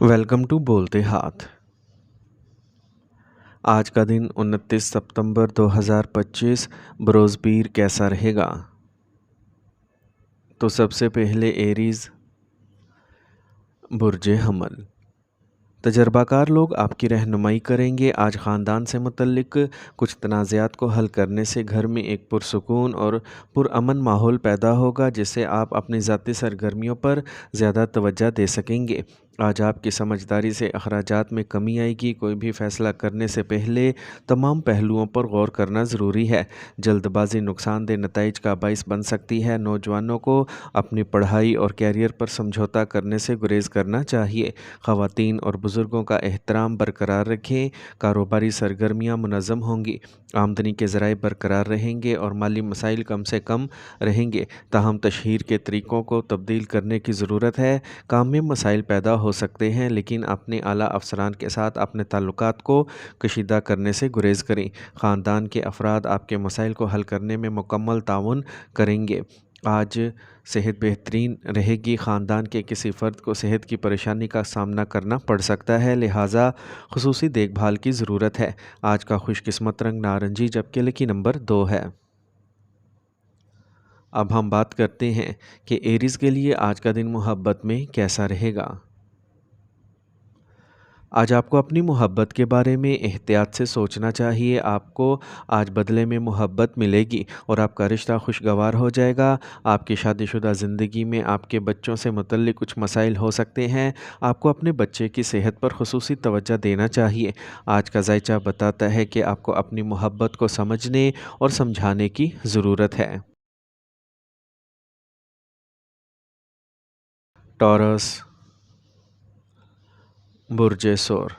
Welcome to बोलते हाथ। आज का दिन 29 सितंबर 2025 बरोज़पीर कैसा रहेगा? तो सबसे पहले एरीज़, बुर्जे हमल। तजर्बाकार लोग आपकी रहनुमाई करेंगे। आज ख़ानदान से मुतल्लिक कुछ तनाज़ात को हल करने से घर में एक पुरसुकून और पुरअमन माहौल पैदा होगा, जिससे आप अपनी ज़ाती सरगर्मियों पर ज़्यादा तवज्जो दे सकेंगे। आज आपकी समझदारी से अखराजात में कमी आएगी। कोई भी फ़ैसला करने से पहले तमाम पहलुओं पर गौर करना ज़रूरी है। जल्दबाज़ी नुकसानदेह नताइज का बाइस बन सकती है। नौजवानों को अपनी पढ़ाई और कैरियर पर समझौता करने से गुरेज करना चाहिए। ख़वातीन और बुज़ुर्गों का एहतराम बरकरार रखें। कारोबारी सरगर्मियाँ मुनज़्ज़म होंगी। आमदनी के ज़राए बरकरार रहेंगे और माली मसाइल कम से कम रहेंगे। ताहम तशहीर के तरीक़ों को तब्दील करने की ज़रूरत है। काम में मसाइल पैदा हो सकते हैं, लेकिन अपने आला अफसरान के साथ अपने ताल्लुकात को कशीदा करने से गुरेज करें। ख़ानदान के अफराद आपके मसाइल को हल करने में मुकम्मल ताउन करेंगे। आज सेहत बेहतरीन रहेगी। ख़ानदान के किसी फ़र्द को सेहत की परेशानी का सामना करना पड़ सकता है, लिहाजा ख़ुसूसी देखभाल की ज़रूरत है। आज का खुशकिस्मत रंग नारंगी, जबकि लकी नंबर 2 है। अब हम बात करते हैं कि एरीज़ के लिए आज का दिन मोहब्बत में कैसा रहेगा। आज आपको अपनी मोहब्बत के बारे में एहतियात से सोचना चाहिए। आपको आज बदले में मोहब्बत मिलेगी और आपका रिश्ता खुशगवार हो जाएगा। आपकी शादीशुदा ज़िंदगी में आपके बच्चों से मुतल्लिक कुछ मसाइल हो सकते हैं। आपको अपने बच्चे की सेहत पर खुसूसी तवज्जो देना चाहिए। आज का ज़ायचा बताता है कि आपको अपनी मोहब्बत को समझने और समझाने की ज़रूरत है। टॉरस, बुर्जे सोर।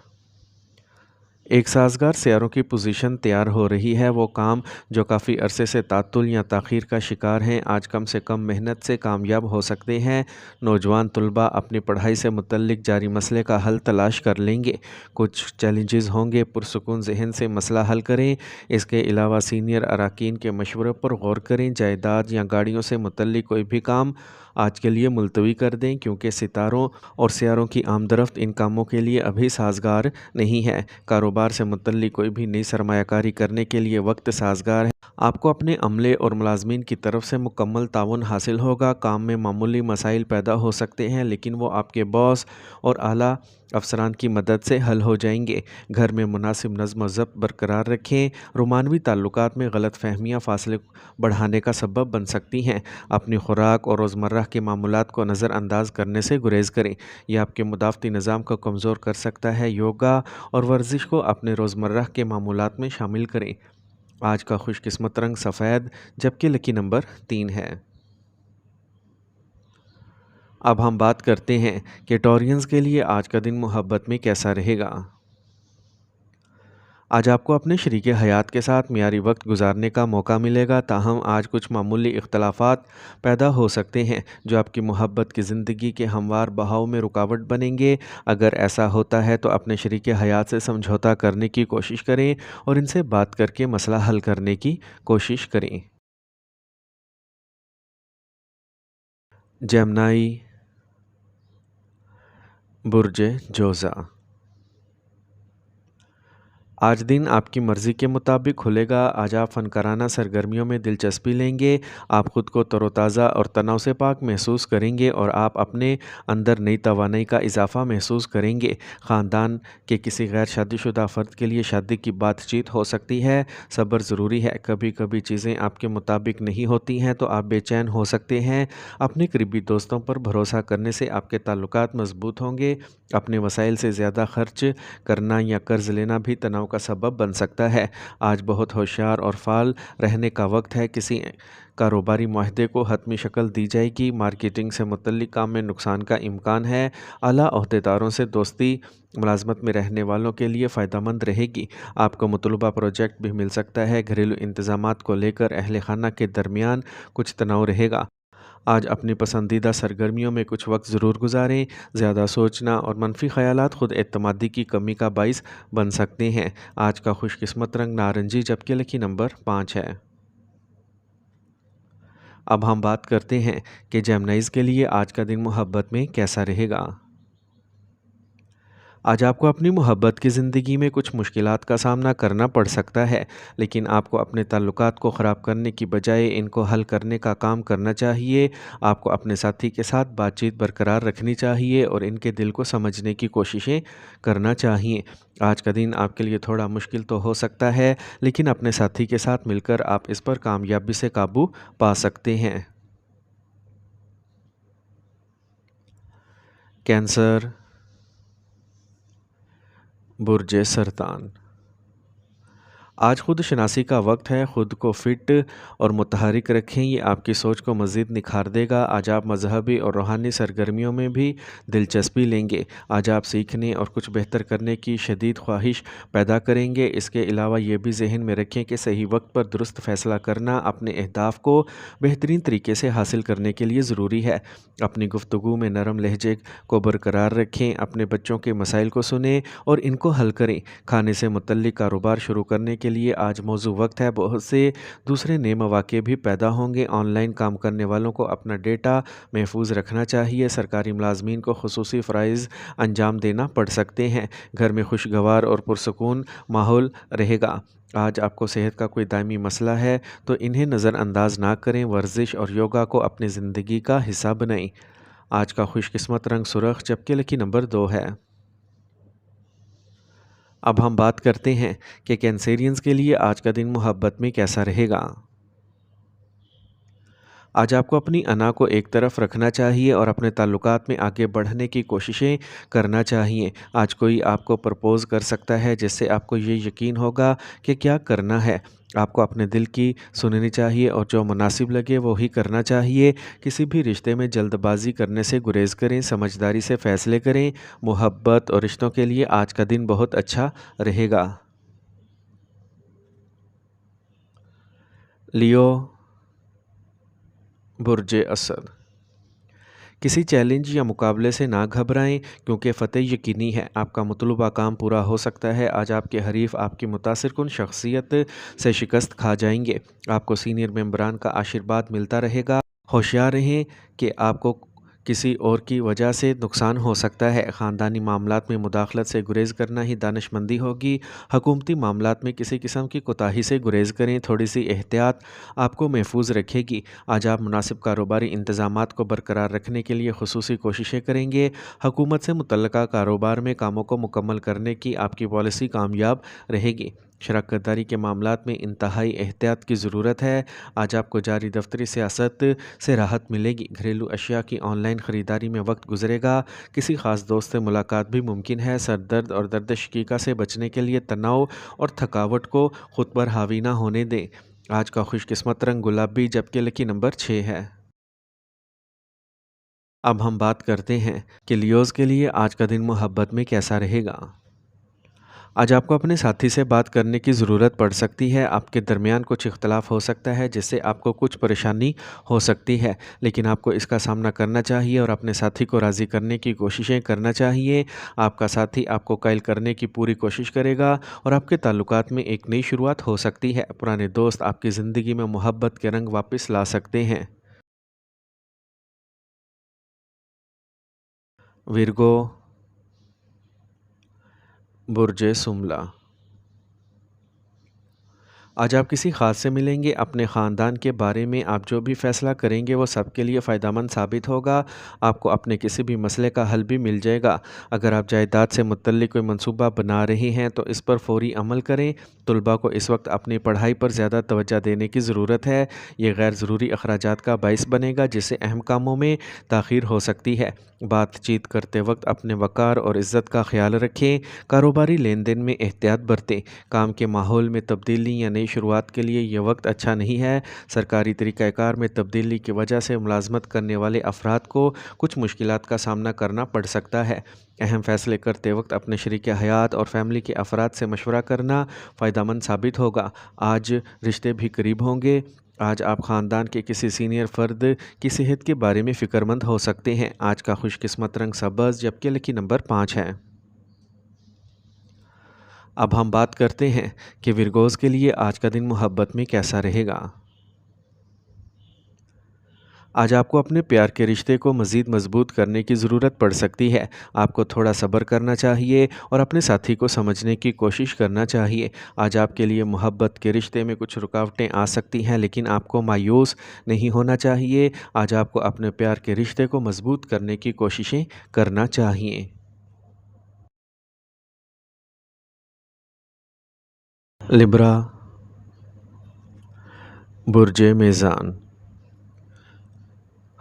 एक साज़गार सियारों की पोजीशन तैयार हो रही है। वो काम जो काफ़ी अरसे से तातुल या ताख़ीर का शिकार हैं, आज कम से कम मेहनत से कामयाब हो सकते हैं। नौजवान तलबा अपनी पढ़ाई से मुतल्लिक जारी मसले का हल तलाश कर लेंगे। कुछ चैलेंजेस होंगे, पुरसुकून ज़हन से मसला हल करें। इसके अलावा सीनियर अराकीन के मशवरे पर गौर करें। जायदाद या गाड़ियों से मुतल्लिक कोई भी काम आज के लिए मुलतवी कर दें, क्योंकि सितारों और सियारों की आमदरफ्त इन कामों के लिए अभी साज़गार नहीं है। कारोबार से मुतल्लिक कोई भी नई सरमायाकारी करने के लिए वक्त साज़गार है। आपको अपने अमले और मुलाजमीन की तरफ से मुकम्मल ताउन हासिल होगा। काम में मामूली मसाइल पैदा हो सकते हैं, लेकिन वो आपके बॉस और आला अफसरान की मदद से हल हो जाएंगे। घर में मुनासिब नज़्म व ज़ब्त बरकरार रखें। रोमानवी ताल्लुकात में गलत फहमियाँ फासले बढ़ाने का सबब बन सकती हैं। अपनी खुराक और रोज़मर्रा के मामूलात को नज़रअंदाज करने से गुरेज करें। यह आपके मुदाफ़ती निज़ाम को कमज़ोर कर सकता है। योगा और वर्जिश को अपने रोज़मर्रा के मामूलात में शामिल करें। आज का खुशकिस्मत रंग सफ़ेद, जबकि लकी नंबर 3 है। अब हम बात करते हैं कि टॉरियंस के लिए आज का दिन मोहब्बत में कैसा रहेगा। आज आपको अपने शरीके हयात के साथ मियारी वक्त गुजारने का मौका मिलेगा। ताहम आज कुछ मामूली इख्तलाफात पैदा हो सकते हैं, जो आपकी मोहब्बत की ज़िंदगी के हमवार बहाव में रुकावट बनेंगे। अगर ऐसा होता है तो अपने शरीके हयात से समझौता करने की कोशिश करें और इनसे बात करके मसला हल करने की कोशिश करें। जेमनाई, बुर्जे जोज़ा। आज दिन आपकी मर्ज़ी के मुताबिक खुलेगा। आज आप फ़नकाराना सरगर्मियों में दिलचस्पी लेंगे। आप ख़ुद को तरोताज़ा और तनाव से पाक महसूस करेंगे और आप अपने अंदर नई तवानाई का इजाफ़ा महसूस करेंगे। ख़ानदान के किसी गैर शादीशुदा फ़र्द के लिए शादी की बातचीत हो सकती है। सब्र ज़रूरी है। कभी कभी चीज़ें आपके मुताबिक नहीं होती हैं तो आप बेचैन हो सकते हैं। अपने करीबी दोस्तों पर भरोसा करने से आपके ताल्लुकात मज़बूत होंगे। अपने वसाइल से ज़्यादा खर्च करना या कर्ज़ लेना भी तनाव का सबब बन सकता है। आज बहुत होशियार और फाल रहने का वक्त है। किसी कारोबारी माहदे को हतमी शक्ल दी जाएगी। मार्केटिंग से मुतल्लिक काम में नुकसान का इम्कान है। आला ओहदेदारों से दोस्ती मुलाजमत में रहने वालों के लिए फ़ायदेमंद रहेगी। आपको मतलूबा प्रोजेक्ट भी मिल सकता है। घरेलू इंतज़ामात को लेकर अहले खाना के दरमियान कुछ तनाव रहेगा। आज अपनी पसंदीदा सरगर्मियों में कुछ वक्त ज़रूर गुजारें। ज़्यादा सोचना और मनफी ख़यालात ख़ुद एतमादी की कमी का बाइस बन सकते हैं। आज का खुशकिस्मत रंग नारंगी, जबकि लकी नंबर 5 है। अब हम बात करते हैं कि जेमनाइज़ के लिए आज का दिन मोहब्बत में कैसा रहेगा। آج آپ کو اپنی محبت کی زندگی میں کچھ مشکلات کا سامنا کرنا پڑ سکتا ہے، لیکن آپ کو اپنے تعلقات کو خراب کرنے کی بجائے ان کو حل کرنے کا کام کرنا چاہیے۔ آپ کو اپنے ساتھی کے ساتھ بات چیت برقرار رکھنی چاہیے اور ان کے دل کو سمجھنے کی کوششیں کرنا چاہیے۔ آج کا دن آپ کے لیے تھوڑا مشکل تو ہو سکتا ہے، لیکن اپنے ساتھی کے ساتھ مل کر آپ اس پر کامیابی سے قابو پا سکتے ہیں۔ کینسر، برج سرطان۔ آج خود شناسی کا وقت ہے، خود کو فٹ اور متحرک رکھیں، یہ آپ کی سوچ کو مزید نکھار دے گا۔ آج آپ مذہبی اور روحانی سرگرمیوں میں بھی دلچسپی لیں گے۔ آج آپ سیکھنے اور کچھ بہتر کرنے کی شدید خواہش پیدا کریں گے۔ اس کے علاوہ یہ بھی ذہن میں رکھیں کہ صحیح وقت پر درست فیصلہ کرنا اپنے اہداف کو بہترین طریقے سے حاصل کرنے کے لیے ضروری ہے۔ اپنی گفتگو میں نرم لہجے کو برقرار رکھیں، اپنے بچوں کے مسائل کو سنیں اور ان کو حل کریں۔ کھانے سے متعلق کاروبار شروع کرنے کے لیے آج موزوں وقت ہے۔ بہت سے دوسرے نئے مواقع بھی پیدا ہوں گے۔ آن لائن کام کرنے والوں کو اپنا ڈیٹا محفوظ رکھنا چاہیے۔ سرکاری ملازمین کو خصوصی فرائض انجام دینا پڑ سکتے ہیں۔ گھر میں خوشگوار اور پرسکون ماحول رہے گا۔ آج آپ کو صحت کا کوئی دائمی مسئلہ ہے تو انہیں نظر انداز نہ کریں۔ ورزش اور یوگا کو اپنی زندگی کا حصہ بنائیں۔ آج کا خوش قسمت رنگ سرخ، جبکہ لکی نمبر 2 ہے۔ اب ہم بات کرتے ہیں کہ کینسیرینز کے لیے آج کا دن محبت میں کیسا رہے گا۔ آج آپ کو اپنی انا کو ایک طرف رکھنا چاہیے اور اپنے تعلقات میں آگے بڑھنے کی کوششیں کرنا چاہیے۔ آج کوئی آپ کو پرپوز کر سکتا ہے جس سے آپ کو یہ یقین ہوگا کہ کیا کرنا ہے۔ آپ کو اپنے دل کی سننی چاہیے اور جو مناسب لگے وہی کرنا چاہیے۔ کسی بھی رشتے میں جلد بازی کرنے سے گریز کریں، سمجھداری سے فیصلے کریں۔ محبت اور رشتوں کے لیے آج کا دن بہت اچھا رہے گا۔ لیو، برج اسد۔ کسی چیلنج یا مقابلے سے نہ گھبرائیں کیونکہ فتح یقینی ہے۔ آپ کا مطلوبہ کام پورا ہو سکتا ہے۔ آج آپ کے حریف آپ کی متاثر کن شخصیت سے شکست کھا جائیں گے۔ آپ کو سینئر ممبران کا آشیرواد ملتا رہے گا۔ ہوشیار رہیں کہ آپ کو کسی اور کی وجہ سے نقصان ہو سکتا ہے۔ خاندانی معاملات میں مداخلت سے گریز کرنا ہی دانش مندی ہوگی۔ حکومتی معاملات میں کسی قسم کی کوتاہی سے گریز کریں، تھوڑی سی احتیاط آپ کو محفوظ رکھے گی۔ آج آپ مناسب کاروباری انتظامات کو برقرار رکھنے کے لیے خصوصی کوششیں کریں گے۔ حکومت سے متعلقہ کاروبار میں کاموں کو مکمل کرنے کی آپ کی پالیسی کامیاب رہے گی۔ شراکت داری کے معاملات میں انتہائی احتیاط کی ضرورت ہے۔ آج آپ کو جاری دفتری سیاست سے راحت ملے گی۔ گھریلو اشیاء کی آن لائن خریداری میں وقت گزرے گا۔ کسی خاص دوست سے ملاقات بھی ممکن ہے۔ سر درد اور درد شقیقہ سے بچنے کے لیے تناؤ اور تھکاوٹ کو خود پر حاوی نہ ہونے دیں۔ آج کا خوش قسمت رنگ گلابی، جبکہ لکی نمبر 6 ہے۔ اب ہم بات کرتے ہیں کہ لیوز کے لیے آج کا دن محبت میں کیسا رہے گا۔ آج آپ کو اپنے ساتھی سے بات کرنے کی ضرورت پڑ سکتی ہے۔ آپ کے درمیان کچھ اختلاف ہو سکتا ہے جس سے آپ کو کچھ پریشانی ہو سکتی ہے، لیکن آپ کو اس کا سامنا کرنا چاہیے اور اپنے ساتھی کو راضی کرنے کی کوششیں کرنا چاہیے۔ آپ کا ساتھی آپ کو قائل کرنے کی پوری کوشش کرے گا اور آپ کے تعلقات میں ایک نئی شروعات ہو سکتی ہے۔ پرانے دوست آپ کی زندگی میں محبت کے رنگ واپس لا سکتے ہیں۔ ورگو، برج سملا۔ آج آپ کسی خاص سے ملیں گے۔ اپنے خاندان کے بارے میں آپ جو بھی فیصلہ کریں گے وہ سب کے لیے فائدہ مند ثابت ہوگا۔ آپ کو اپنے کسی بھی مسئلے کا حل بھی مل جائے گا۔ اگر آپ جائیداد سے متعلق کوئی منصوبہ بنا رہے ہیں تو اس پر فوری عمل کریں۔ طلباء کو اس وقت اپنی پڑھائی پر زیادہ توجہ دینے کی ضرورت ہے۔ یہ غیر ضروری اخراجات کا باعث بنے گا جس سے اہم کاموں میں تاخیر ہو سکتی ہے۔ بات چیت کرتے وقت اپنے وقار اور عزت کا خیال رکھیں۔ کاروباری لین دین میں احتیاط برتیں۔ کام کے ماحول میں تبدیلی یا نئی شروعات کے لیے یہ وقت اچھا نہیں ہے۔ سرکاری طریقہ کار میں تبدیلی کی وجہ سے ملازمت کرنے والے افراد کو کچھ مشکلات کا سامنا کرنا پڑ سکتا ہے۔ اہم فیصلے کرتے وقت اپنے شریک حیات اور فیملی کے افراد سے مشورہ کرنا فائدہ مند ثابت ہوگا۔ آج رشتے بھی قریب ہوں گے۔ آج آپ خاندان کے کسی سینئر فرد کی صحت کے بارے میں فکر مند ہو سکتے ہیں۔ آج کا خوش قسمت رنگ سبز، جبکہ لکی نمبر 5 ہے۔ اب ہم بات کرتے ہیں کہ ورگوز کے لیے آج کا دن محبت میں کیسا رہے گا۔ آج آپ کو اپنے پیار کے رشتے کو مزید مضبوط کرنے کی ضرورت پڑ سکتی ہے۔ آپ کو تھوڑا صبر کرنا چاہیے اور اپنے ساتھی کو سمجھنے کی کوشش کرنا چاہیے۔ آج آپ کے لیے محبت کے رشتے میں کچھ رکاوٹیں آ سکتی ہیں، لیکن آپ کو مایوس نہیں ہونا چاہیے۔ آج آپ کو اپنے پیار کے رشتے کو مضبوط کرنے کی کوششیں کرنا چاہیے۔ لبرا، برج میزان۔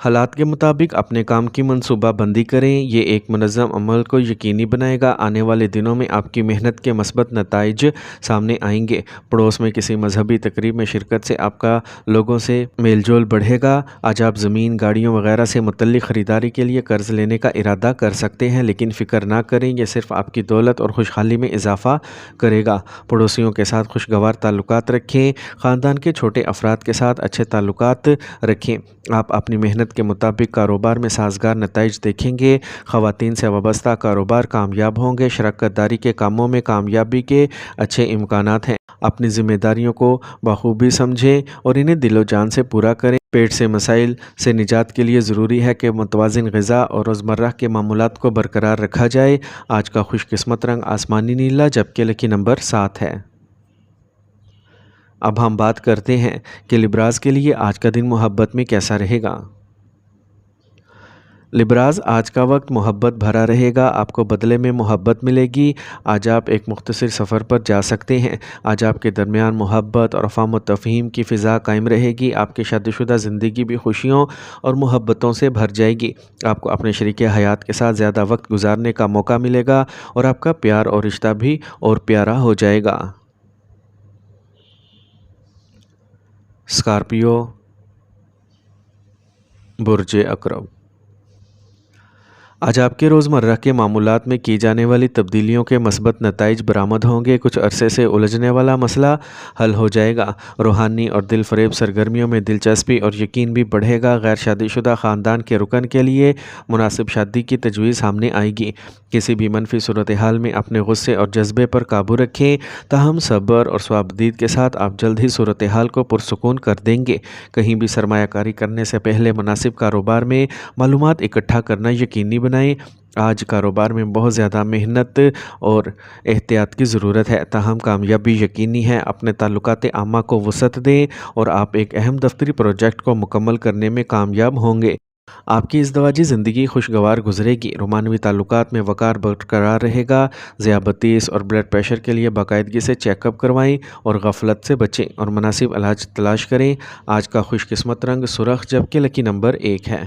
حالات کے مطابق اپنے کام کی منصوبہ بندی کریں، یہ ایک منظم عمل کو یقینی بنائے گا۔ آنے والے دنوں میں آپ کی محنت کے مثبت نتائج سامنے آئیں گے۔ پڑوس میں کسی مذہبی تقریب میں شرکت سے آپ کا لوگوں سے میل جول بڑھے گا۔ آج آپ زمین، گاڑیوں وغیرہ سے متعلق خریداری کے لیے قرض لینے کا ارادہ کر سکتے ہیں، لیکن فکر نہ کریں، یہ صرف آپ کی دولت اور خوشحالی میں اضافہ کرے گا۔ پڑوسیوں کے ساتھ خوشگوار تعلقات رکھیں، خاندان کے چھوٹے افراد کے ساتھ اچھے تعلقات رکھیں۔ آپ اپنی محنت کے مطابق کاروبار میں سازگار نتائج دیکھیں گے۔ خواتین سے وابستہ کاروبار کامیاب ہوں گے۔ شراکت داری کے کاموں میں کامیابی کے اچھے امکانات ہیں۔ اپنی ذمہ داریوں کو بخوبی سمجھیں اور انہیں دل و جان سے پورا کریں۔ پیٹ سے مسائل سے نجات کے لیے ضروری ہے کہ متوازن غذا اور روزمرہ کے معمولات کو برقرار رکھا جائے۔ آج کا خوش قسمت رنگ آسمانی نیلا، جبکہ لکی نمبر 7 ہے۔ اب ہم بات کرتے ہیں کہ لبراز کے لیے آج کا دن محبت میں کیسا رہے گا۔ لبراز، آج کا وقت محبت بھرا رہے گا۔ آپ کو بدلے میں محبت ملے گی۔ آج آپ ایک مختصر سفر پر جا سکتے ہیں۔ آج آپ کے درمیان محبت اور افہام و تفہیم کی فضا قائم رہے گی۔ آپ کی شادی شدہ زندگی بھی خوشیوں اور محبتوں سے بھر جائے گی۔ آپ کو اپنے شریک حیات کے ساتھ زیادہ وقت گزارنے کا موقع ملے گا اور آپ کا پیار اور رشتہ بھی اور پیارا ہو جائے گا۔ اسکارپیو، برج عقرب۔ آج آپ کے روزمرہ کے معمولات میں کی جانے والی تبدیلیوں کے مثبت نتائج برآمد ہوں گے۔ کچھ عرصے سے الجھنے والا مسئلہ حل ہو جائے گا۔ روحانی اور دل فریب سرگرمیوں میں دلچسپی اور یقین بھی بڑھے گا۔ غیر شادی شدہ خاندان کے رکن کے لیے مناسب شادی کی تجویز سامنے آئے گی۔ کسی بھی منفی صورتحال میں اپنے غصے اور جذبے پر قابو رکھیں، تاہم صبر اور صوابدید کے ساتھ آپ جلد ہی صورتحال کو پرسکون کر دیں گے۔ کہیں بھی سرمایہ کاری کرنے سے پہلے مناسب کاروبار میں معلومات اکٹھا کرنا یقینی بنائیں۔ آج کاروبار میں بہت زیادہ محنت اور احتیاط کی ضرورت ہے، تاہم کامیابی یقینی ہے۔ اپنے تعلقات عامہ کو وسعت دیں اور آپ ایک اہم دفتری پروجیکٹ کو مکمل کرنے میں کامیاب ہوں گے۔ آپ کی ازدواجی زندگی خوشگوار گزرے گی۔ رومانوی تعلقات میں وقار برقرار رہے گا۔ ذیابطیس اور بلڈ پریشر کے لیے باقاعدگی سے چیک اپ کروائیں اور غفلت سے بچیں اور مناسب علاج تلاش کریں۔ آج کا خوش قسمت رنگ سرخ، جبکہ لکی نمبر 1 ہے۔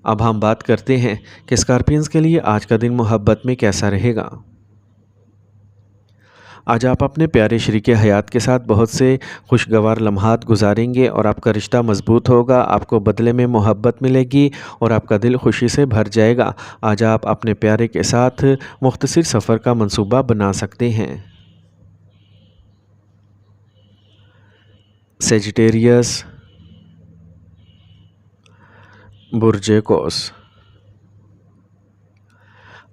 اب ہم بات کرتے ہیں کہ اسکارپینز کے لیے آج کا دن محبت میں کیسا رہے گا۔ آج آپ اپنے پیارے شریک حیات کے ساتھ بہت سے خوشگوار لمحات گزاریں گے اور آپ کا رشتہ مضبوط ہوگا۔ آپ کو بدلے میں محبت ملے گی اور آپ کا دل خوشی سے بھر جائے گا۔ آج آپ اپنے پیارے کے ساتھ مختصر سفر کا منصوبہ بنا سکتے ہیں۔ سیجیٹیریس، برج قوس۔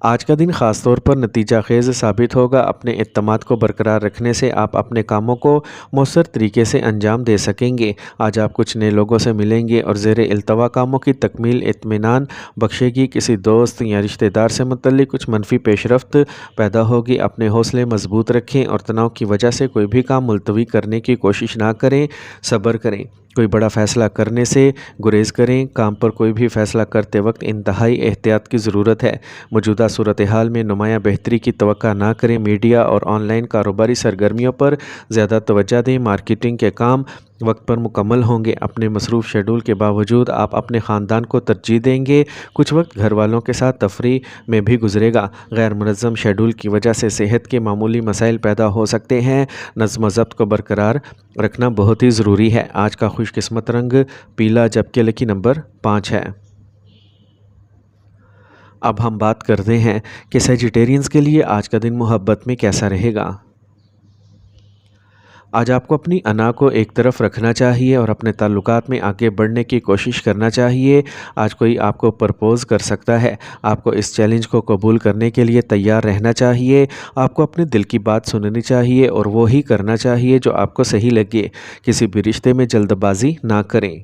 آج کا دن خاص طور پر نتیجہ خیز ثابت ہوگا۔ اپنے اعتماد کو برقرار رکھنے سے آپ اپنے کاموں کو مؤثر طریقے سے انجام دے سکیں گے۔ آج آپ کچھ نئے لوگوں سے ملیں گے اور زیر التوا کاموں کی تکمیل اطمینان بخشے گی۔ کسی دوست یا رشتہ دار سے متعلق کچھ منفی پیش رفت پیدا ہوگی۔ اپنے حوصلے مضبوط رکھیں اور تناؤ کی وجہ سے کوئی بھی کام ملتوی کرنے کی کوشش نہ کریں۔ صبر کریں۔ کوئی بڑا فیصلہ کرنے سے گریز کریں۔ کام پر کوئی بھی فیصلہ کرتے وقت انتہائی احتیاط کی ضرورت ہے۔ موجودہ صورتحال میں نمایاں بہتری کی توقع نہ کریں۔ میڈیا اور آن لائن کاروباری سرگرمیوں پر زیادہ توجہ دیں۔ مارکیٹنگ کے کام وقت پر مکمل ہوں گے۔ اپنے مصروف شیڈول کے باوجود آپ اپنے خاندان کو ترجیح دیں گے۔ کچھ وقت گھر والوں کے ساتھ تفریح میں بھی گزرے گا۔ غیر منظم شیڈول کی وجہ سے صحت کے معمولی مسائل پیدا ہو سکتے ہیں۔ نظم و ضبط کو برقرار رکھنا بہت ہی ضروری ہے۔ آج کا خوش قسمت رنگ پیلا، جبکہ لکی نمبر 5 ہے۔ اب ہم بات کرتے ہیں کہ سیجیٹیرینز کے لیے آج کا دن محبت میں کیسا رہے گا۔ آج آپ کو اپنی انا کو ایک طرف رکھنا چاہیے اور اپنے تعلقات میں آگے بڑھنے کی کوشش کرنا چاہیے۔ آج کوئی آپ کو پرپوز کر سکتا ہے۔ آپ کو اس چیلنج کو قبول کرنے کے لیے تیار رہنا چاہیے۔ آپ کو اپنے دل کی بات سننی چاہیے اور وہی کرنا چاہیے جو آپ کو صحیح لگے۔ کسی بھی رشتے میں جلد بازی نہ کریں۔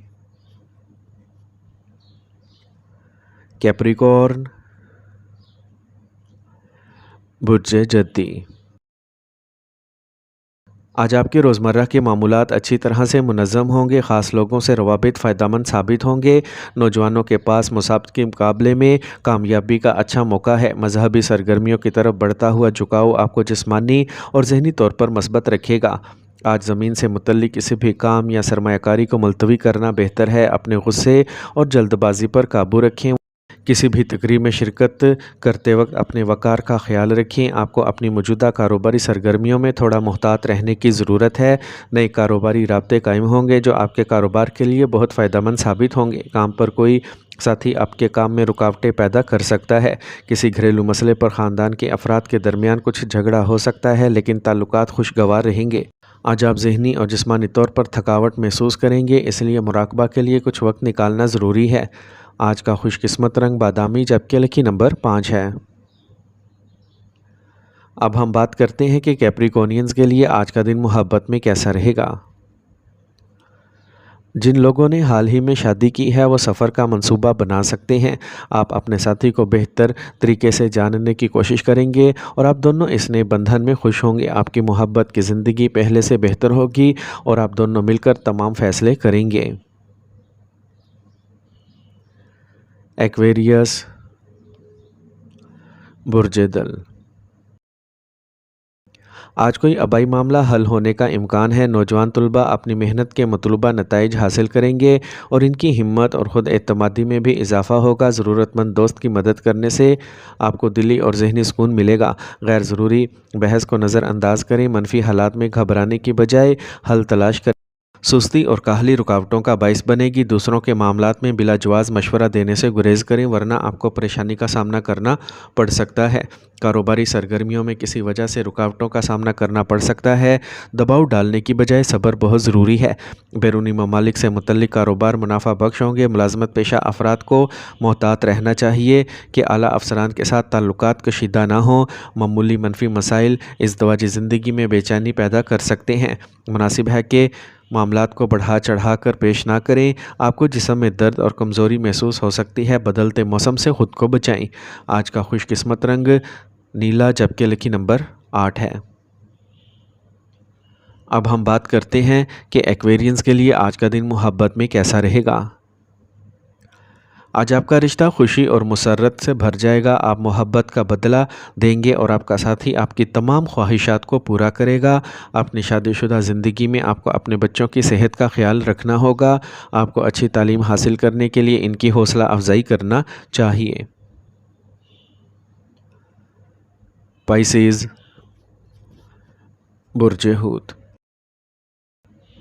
कैप्रिकॉर्न, बुर्ज जद्दी। आज आपके रोज़मर्रा के मामूलात अच्छी तरह से मुनज़्ज़म होंगे, ख़ास लोगों से रवाबित फ़ायदेमंद साबित होंगे। नौजवानों के पास मुसाबक़त के मुकाबले में कामयाबी का अच्छा मौका है। मज़हबी सरगर्मियों की तरफ बढ़ता हुआ झुकाव आपको जिस्मानी और ज़हनी तौर पर मस्बत रखेगा। आज ज़मीन से मुतल्लिक़ किसी भी काम या सरमायाकारी को मुलतवी करना बेहतर है। अपने गुस्से और जल्दबाज़ी पर काबू रखें। किसी भी तकरीब में शिरकत करते वक्त अपने वक़ार का ख़्याल रखें। आपको अपनी मौजूदा कारोबारी सरगर्मियों में थोड़ा मुहतात रहने की ज़रूरत है। नए कारोबारी राब्ते कायम होंगे जो आपके कारोबार के लिए बहुत फ़ायदेमंद साबित होंगे। काम पर कोई साथी आपके काम में रुकावटें पैदा कर सकता है। किसी घरेलू मसले पर ख़ानदान के अफराद के दरमियान कुछ झगड़ा हो सकता है, लेकिन ताल्लुकात खुशगवार रहेंगे। आज आप ज़हनी और जिस्मानी तौर पर थकावट महसूस करेंगे, इसलिए मुराकबा के लिए कुछ वक्त निकालना ज़रूरी है। आज का खुशकिस्मत रंग बादामी, जबकि लकी नंबर 5 है। अब हम बात करते हैं कि कैप्रिकॉर्नियंस के लिए आज का दिन मोहब्बत में कैसा रहेगा। जिन लोगों ने हाल ही में शादी की है वो सफ़र का मंसूबा बना सकते हैं। आप अपने साथी को बेहतर तरीके से जानने की कोशिश करेंगे और आप दोनों इस नए बंधन में खुश होंगे। आपकी मोहब्बत की ज़िंदगी पहले से बेहतर होगी और आप दोनों मिलकर तमाम फ़ैसले करेंगे। एक्वेरियस, बुर्ज दल। आज कोई आबाई मामला हल होने का इम्कान है। नौजवान तलबा अपनी मेहनत के मतलूबा नताइज हासिल करेंगे और इनकी हिम्मत और ख़ुद एतमादी में भी इजाफ़ा होगा। ज़रूरतमंद दोस्त की मदद करने से आपको दिली और ज़हनी सुकून मिलेगा। गैर ज़रूरी बहस को नज़रअंदाज करें। मनफी हालात में घबराने की बजाय हल तलाश करें। सुस्ती और काहली रुकावटों का बाइस बनेगी। दूसरों के मामलात में बिलाजवाज़ मशवरा देने से गुरेज करें, वरना आपको परेशानी का सामना करना पड़ सकता है। कारोबारी सरगर्मियों में किसी वजह से रुकावटों का सामना करना पड़ सकता है। दबाव डालने की बजाय सब्र बहुत ज़रूरी है। बैरूनी ममालिक से मुतल्लिक़ कारोबार मुनाफा बख्श होंगे। मुलाजमत पेशा अफराद को मोहतात रहना चाहिए कि आला अफसरान के साथ ताल्लुकात कशीदा ना हों। मामूली मनफी मसाइल इज़्दिवाजी ज़िंदगी में बेचैनी पैदा कर सकते हैं। मुनासिब है कि मामलात को बढ़ा चढ़ा कर पेश ना करें। आपको जिस्म में दर्द और कमज़ोरी महसूस हो सकती है। बदलते मौसम से ख़ुद को बचाएं। आज का खुशकिस्मत रंग नीला, जबकि लकी नंबर 8 है। अब हम बात करते हैं कि एक्वेरियंस के लिए आज का दिन मोहब्बत में कैसा रहेगा। आज आपका रिश्ता खुशी और मुसर्रत से भर जाएगा। आप मोहब्बत का बदला देंगे और आपका साथी आपकी तमाम ख्वाहिशात को पूरा करेगा। अपनी शादीशुदा ज़िंदगी में आपको अपने बच्चों की सेहत का ख्याल रखना होगा। आपको अच्छी तालीम हासिल करने के लिए इनकी हौसला अफजाई करना चाहिए। पाइसेस, बुर्ज हूत।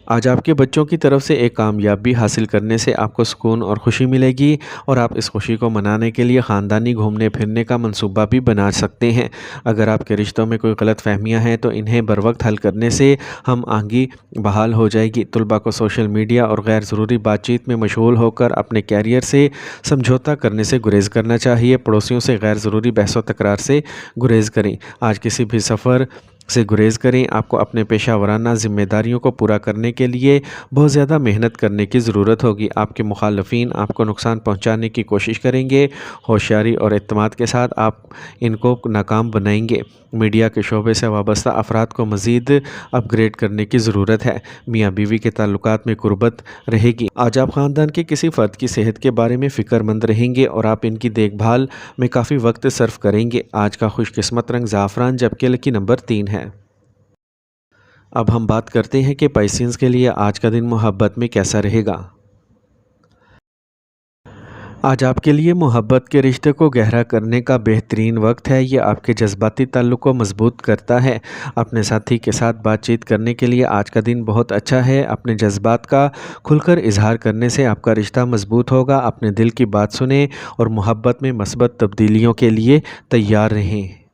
आज आपके बच्चों की तरफ से एक कामयाबी हासिल करने से आपको सुकून और ख़ुशी मिलेगी और आप इस खुशी को मनाने के लिए ख़ानदानी घूमने फिरने का मंसूबा भी बना सकते हैं। अगर आपके रिश्तों में कोई गलत फहमियाँ हैं तो इन्हें बर वक्त हल करने से हम आगे बहाल हो जाएगी। तलबा को सोशल मीडिया और गैर ज़रूरी बातचीत में मशगूल होकर अपने कैरियर से समझौता करने से गुरेज करना चाहिए। पड़ोसियों से गैर ज़रूरी बहस व तकरार से गुरेज करें। आज किसी भी सफ़र से गुरेज करें। आपको अपने पेशा वराना ज़िम्मेदारियों को पूरा करने के लिए बहुत ज़्यादा मेहनत करने की ज़रूरत होगी। आपके मुखालफिन आपको नुकसान पहुंचाने की कोशिश करेंगे। होशियारी और एतमाद के साथ आप इनको नाकाम बनाएंगे। मीडिया के शोबे से वाबस्ता अफराद को मज़ीद अपग्रेड करने की ज़रूरत है। मियाँ बीवी के ताल्लुकात में कुर्बत रहेगी। आज आप ख़ानदान के किसी फ़र्द की सेहत के बारे में फ़िक्रमंद रहेंगे और आप इनकी देखभाल में काफ़ी वक्त सर्फ करेंगे। आज का खुशकिस्मत रंग ज़ाफ़रान, जबकि लकी नंबर 3 है। अब हम बात करते हैं कि पाइसेस के लिए आज का दिन मोहब्बत में कैसा रहेगा। आज आपके लिए मोहब्बत के रिश्ते को गहरा करने का बेहतरीन वक्त है। ये आपके जज्बाती ताल्लुक़ को मजबूत करता है। अपने साथी के साथ बातचीत करने के लिए आज का दिन बहुत अच्छा है। अपने जज्बात का खुलकर इजहार करने से आपका रिश्ता मजबूत होगा। अपने दिल की बात सुनें और मोहब्बत में मस्बत तब्दीलियों के लिए तैयार रहें।